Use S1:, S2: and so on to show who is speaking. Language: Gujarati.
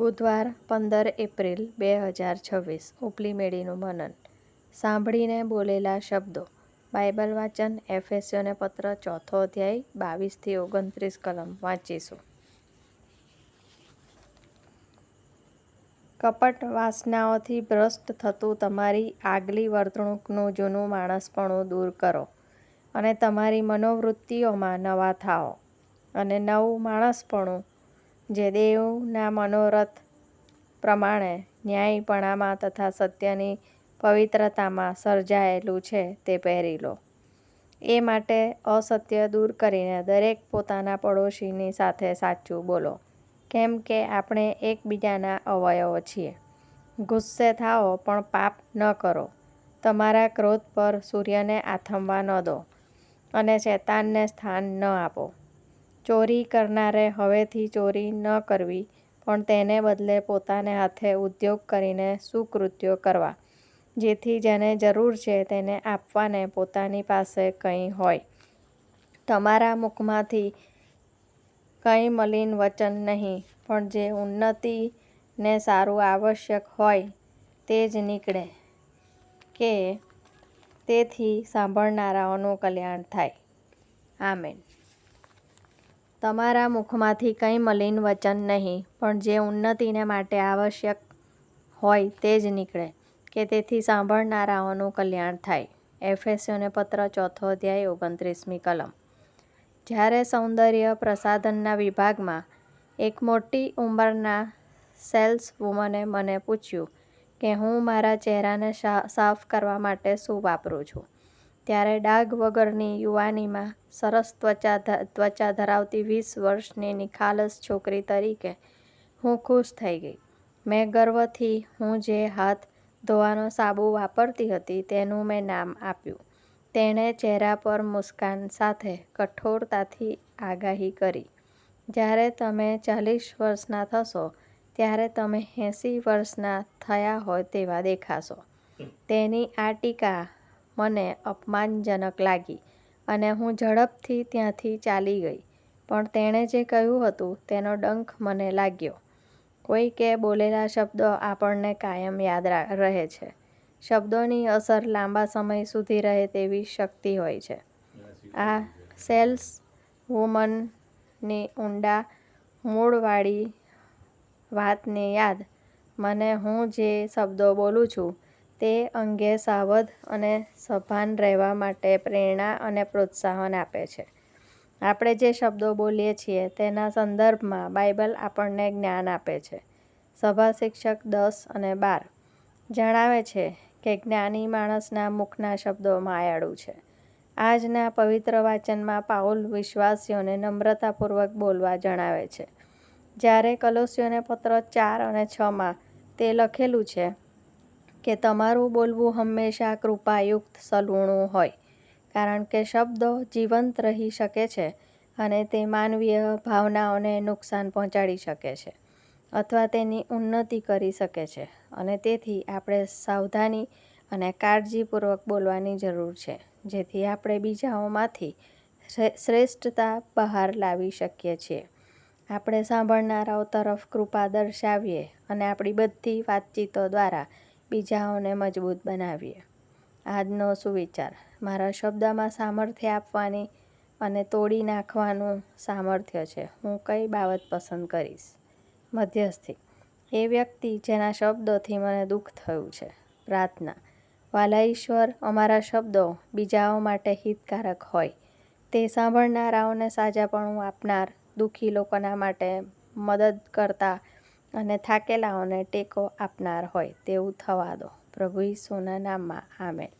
S1: બુધવાર 15 એપ્રિલ 2026 ઉપલી મેળીનું મનન. સાંભળીને બોલેલા શબ્દો. બાઇબલ વાંચન એફેસીઓને પત્ર 4થો અધ્યાય 22-29 કલમ વાંચીશું. કપટ વાસનાઓથી ભ્રષ્ટ થતું તમારી આગલી વર્તણૂકનું જૂનું માણસપણું દૂર કરો અને તમારી મનોવૃત્તિઓમાં નવા થાઓ અને નવું માણસપણું જે દેવના મનોરથ પ્રમાણે ન્યાયીપણામાં તથા સત્યની પવિત્રતામાં સર્જાયેલું છે તે પહેરી લો. એ માટે અસત્ય દૂર કરીને દરેક પોતાના પડોશીની સાથે સાચું બોલો, કેમ કે આપણે એકબીજાના અવયવો છીએ. ગુસ્સે થાઓ પણ પાપ ન કરો. તમારા ક્રોધ પર સૂર્યને આથમવા ન દો અને શૈતાનને સ્થાન ન આપો. ચોરી કરનારે હવેથી ચોરી ન કરવી, પણ તેને બદલે પોતાને હાથે ઉદ્યોગ કરીને સુકૃત્યો કરવા, જેથી જેને જરૂર છે તેને આપવાને પોતાની પાસે કંઈ હોય. તમારા મુખમાંથી કંઈ મલિન વચન નહીં, પણ જે ઉન્નતિને સારું આવશ્યક હોય તે જ નીકળે, કે તેથી સાંભળનારાઓનું કલ્યાણ થાય. આમેન. તમારા મુખમાંથી કંઈ મલિન વચન નહીં, પણ જે ઉન્નતિને માટે આવશ્યક હોય તે જ નીકળે, કે તેથી સાંભળનારાઓનું કલ્યાણ થાય. એફેસીઓને પત્ર 4થો અધ્યાય 29મી કલમ. જ્યારે સૌંદર્ય પ્રસાધનના વિભાગમાં એક મોટી ઉંમરના સેલ્સવુમને મને પૂછ્યું કે હું મારા ચહેરાને સાફ કરવા માટે શું વાપરું છું, ત્યારે ડાઘ વગરની યુવાનીમાં સરસ ત્વચા ધરાવતી 20 વર્ષની નિખાલસ છોકરી તરીકે હું ખુશ થઈ ગઈ. મેં ગર્વથી હું જે હાથ ધોવાનો સાબુ વાપરતી હતી તેનું મેં નામ આપ્યું. તેણે ચહેરા પર મુસ્કાન સાથે કઠોરતાથી આગાહી કરી, જ્યારે તમે 40 વર્ષના થશો ત્યારે તમે 80 વર્ષના થયા હોય તેવા દેખાશો. તેની આ ટીકા મને અપમાનજનક લાગી અને હું ઝડપથી ત્યાંથી ચાલી ગઈ, પણ તેણે જે કહ્યું હતું તેનો ડંખ મને લાગ્યો. કોઈકે બોલેલા શબ્દો આપણને કાયમ યાદ રહે છે. શબ્દોની અસર લાંબા સમય સુધી રહે તેવી શક્તિ હોય છે. આ સેલ્સવુમનની ઊંડા મૂળવાળી વાતની યાદ મને હું જે શબ્દો બોલું છું તે અંગે સાવધ અને સભાન રહેવા માટે પ્રેરણા અને પ્રોત્સાહન આપે છે. આપણે જે શબ્દો બોલીએ છીએ તેના સંદર્ભમાં બાઇબલ આપણને જ્ઞાન આપે છે. સભા શિક્ષક 10 અને 12 જણાવે છે કે જ્ઞાની માણસના મુખના શબ્દો માયાળુ છે. આજના પવિત્ર વાચનમાં પાઉલ વિશ્વાસીઓને નમ્રતાપૂર્વક બોલવા જણાવે છે. જ્યારે કલોસીઓને પત્ર 4 અને 6માં તે લખેલું છે કે તમારું બોલવું હંમેશા કૃપાયુક્ત સલૂણું હોય, કારણ કે શબ્દો જીવંત રહી શકે છે અને તે માનવીય ભાવનાઓને નુકસાન પહોંચાડી શકે છે અથવા તેની ઉન્નતિ કરી શકે છે, અને તેથી આપણે સાવધાની અને કાળજીપૂર્વક બોલવાની જરૂર છે, જેથી આપણે બીજાઓમાંથી શ્રેષ્ઠતા બહાર લાવી શકીએ છીએ. આપણે સાંભળનારાઓ તરફ કૃપા દર્શાવીએ અને આપણી બધી વાતચીતો દ્વારા બીજાઓને મજબૂત બનાવીએ. આજનો સુવિચાર. મારા શબ્દમાં સામર્થ્ય આપવાની અને તોડી નાખવાનું સામર્થ્ય છે. હું કઈ બાબત પસંદ કરીશ? મધ્યસ્થી. એ વ્યક્તિ જેના શબ્દોથી મને દુઃખ થયું છે. પ્રાર્થના. વાલા ઈશ્વર, અમારા શબ્દો બીજાઓ માટે હિતકારક હોય, તે સાંભળનારાઓને સાજાપણું આપનાર, દુઃખી લોકોના માટે મદદ કરતા અને થાકેલાઓને ટેકો આપનાર હોય તેવું થવા દો. પ્રભુ ઈસુના નામમાં. આમેન.